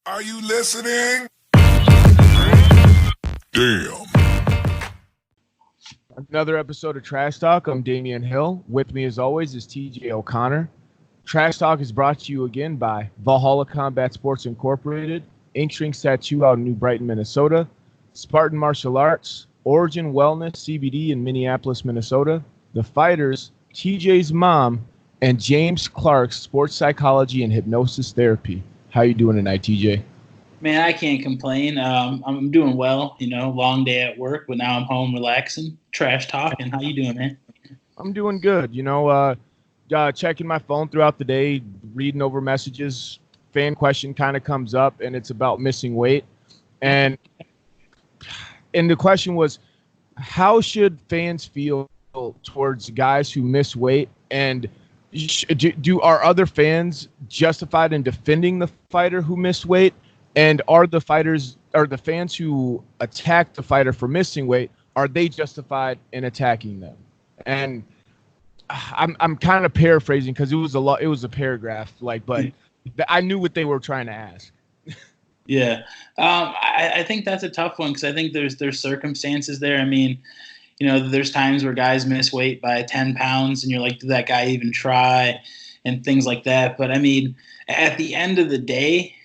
Are you listening? Damn. Another episode of Trash Talk. I'm Damian Hill. With me, as always, is TJ O'Connor. Trash Talk is brought to you again by Valhalla Combat Sports Incorporated, Ink Shrinks Tattoo out in New Brighton, Minnesota, Spartan Martial Arts, Origin Wellness CBD in Minneapolis, Minnesota, The Fighters, TJ's mom, and James Clark's Sports Psychology and Hypnosis Therapy. How you doing tonight, TJ? Man, I can't complain. I'm doing well. Long day at work, but now I'm home relaxing, trash talking. How you doing, man? I'm doing good. Checking my phone throughout the day, reading over messages. Fan question kind of comes up, and it's about missing weight. And the question was, how should fans feel towards guys who miss weight? And are other fans justified in defending the fighter who missed weight? And are the fans who attack the fighter for missing weight, are they justified in attacking them? And I'm kind of paraphrasing because it was a paragraph, but I knew what they were trying to ask. Yeah, I think that's a tough one because I think there's circumstances there. I mean, there's times where guys miss weight by 10 pounds, and you're like, did that guy even try, and things like that. But I mean, at the end of the day,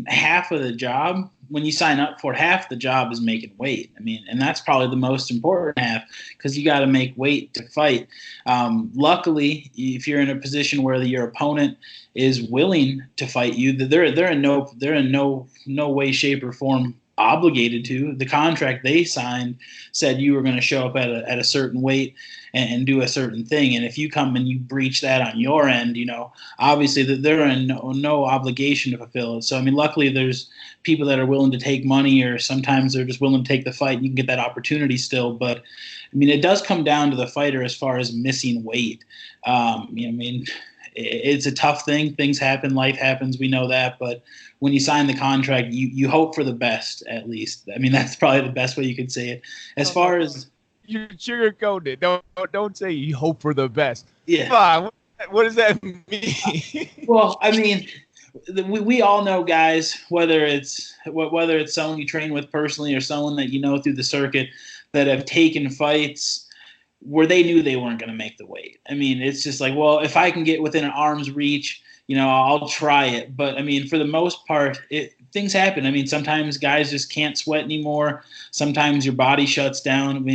half of the job, when you sign up for it, half the job is making weight. And that's probably the most important half because you got to make weight to fight. Luckily, if you're in a position where your opponent is willing to fight you, they're in no way, shape, or form obligated to. The contract they signed said you were going to show up at a certain weight and do a certain thing. And if you come and you breach that on your end, obviously they're in no obligation to fulfill it. So, luckily there's people that are willing to take money, or sometimes they're just willing to take the fight and you can get that opportunity still. But, it does come down to the fighter as far as missing weight. It's a tough thing. Things happen. Life happens. We know that. But when you sign the contract, you hope for the best, at least. That's probably the best way you could say it. As far as you sugarcoated it. Don't say you hope for the best. Yeah. What does that mean? Well, we all know guys, whether it's someone you train with personally or someone that you know through the circuit, that have taken fights where they knew they weren't going to make the weight. It's just like, well, if I can get within an arm's reach, I'll try it. But for the most part, things happen. Sometimes guys just can't sweat anymore. Sometimes your body shuts down.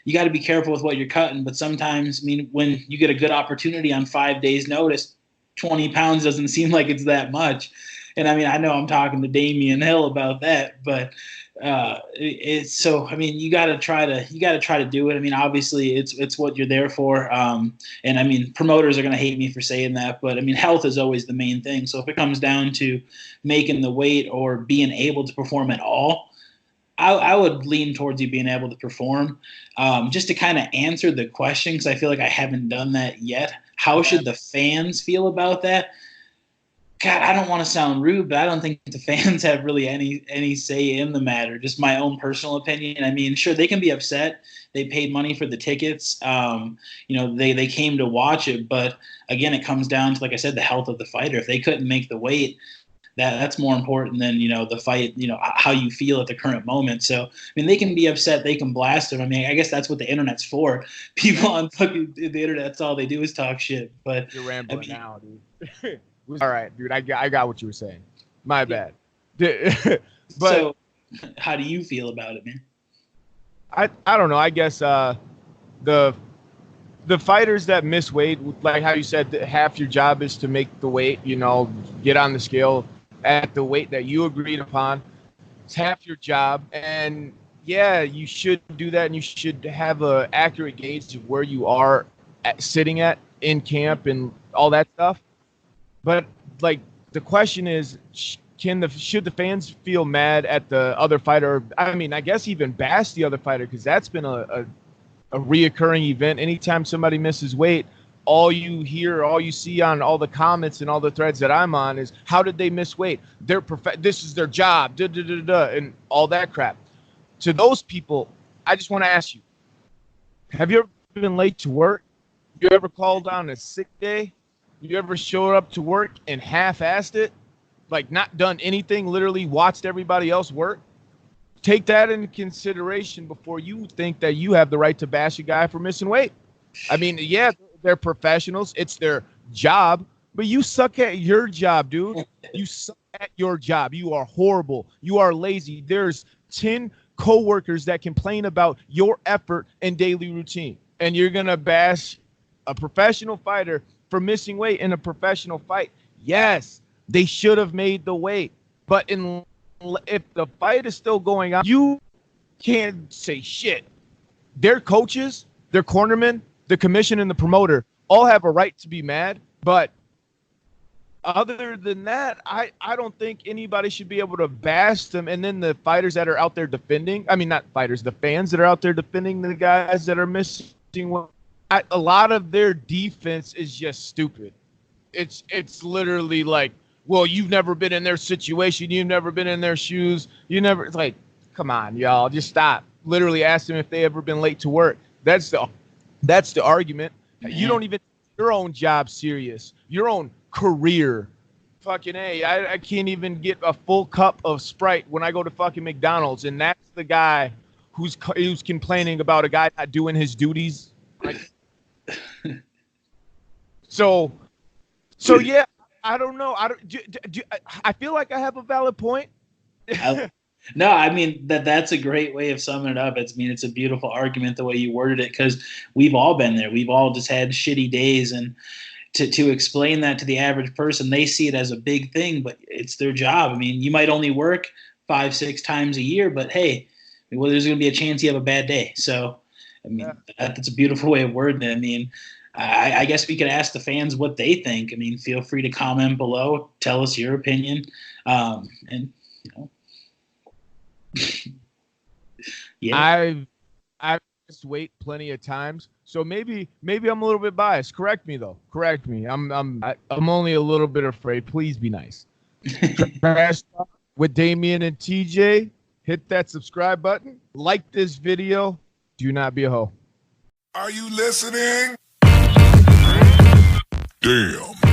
You got to be careful with what you're cutting. But sometimes, when you get a good opportunity on 5 days' notice, 20 pounds doesn't seem like it's that much. And I know I'm talking to Damian Hill about that, but it's so. You got to try to do it. Obviously, it's what you're there for. And promoters are going to hate me for saying that, but health is always the main thing. So if it comes down to making the weight or being able to perform at all, I would lean towards you being able to perform. Just to kind of answer the question, because I feel like I haven't done that yet. How should the fans feel about that? God, I don't want to sound rude, but I don't think the fans have really any say in the matter. Just my own personal opinion. Sure, they can be upset. They paid money for the tickets. They came to watch it. But again, it comes down to, like I said, the health of the fighter. If they couldn't make the weight, that's more important than the fight. How you feel at the current moment. So they can be upset. They can blast them. I guess that's what the internet's for. People on fucking the internet, that's all they do is talk shit. But you're rambling now, dude. All right, dude. I got what you were saying. My bad. But so, how do you feel about it, man? I don't know. I guess the fighters that miss weight, like how you said, that half your job is to make the weight. Get on the scale at the weight that you agreed upon. It's half your job, and yeah, you should do that, and you should have a accurate gauge of where you are sitting at in camp and all that stuff. But like the question is, should the fans feel mad at the other fighter? I guess even bash the other fighter, because that's been a reoccurring event. Anytime somebody misses weight, all you hear, all you see on all the comments and all the threads that I'm on is, how did they miss weight? This is their job, and all that crap. To those people, I just want to ask you, have you ever been late to work? You ever called on a sick day? You ever showed up to work and half-assed it? like not done anything, literally watched everybody else work, take that into consideration before you think that you have the right to bash a guy for missing weight. I mean, yeah, they're professionals. It's their job, but you suck at your job, dude. You suck at your job. You are horrible. You are lazy. There's 10 coworkers that complain about your effort and daily routine, and you're going to bash a professional fighter for missing weight in a professional fight. Yes, they should have made the weight, but if the fight is still going on, you can't say shit. Their coaches, their cornermen, the commission, and the promoter all have a right to be mad, but other than that, I don't think anybody should be able to bash them. And then the fighters that are out there defending, I mean, not fighters, the fans that are out there defending the guys that are missing weight, a lot of their defense is just stupid. It's literally like, well, you've never been in their situation. You've never been in their shoes. It's like, come on, y'all, just stop. Literally ask them if they ever been late to work. That's the argument. Man. You don't even take your own job serious, your own career. Fucking A, I can't even get a full cup of Sprite when I go to fucking McDonald's, and that's the guy who's complaining about a guy not doing his duties. Like, so yeah, I don't know. I feel like I have a valid point. No, I mean that's a great way of summing it up. It's a beautiful argument the way you worded it, because we've all been there. We've all just had shitty days, and to explain that to the average person, they see it as a big thing, but it's their job. I mean, you might only work 5-6 times a year, but hey, well, there's going to be a chance you have a bad day. So, I mean, that's a beautiful way of wording it. I mean, I guess we could ask the fans what they think. I mean, feel free to comment below, tell us your opinion, and you know. Yeah. I've missed weight plenty of times, so maybe I'm a little bit biased. Correct me though. Correct me. I'm only a little bit afraid. Please be nice. Trash Talk with Damian and TJ. Hit that subscribe button. Like this video. Do not be a hoe. Are you listening? Damn.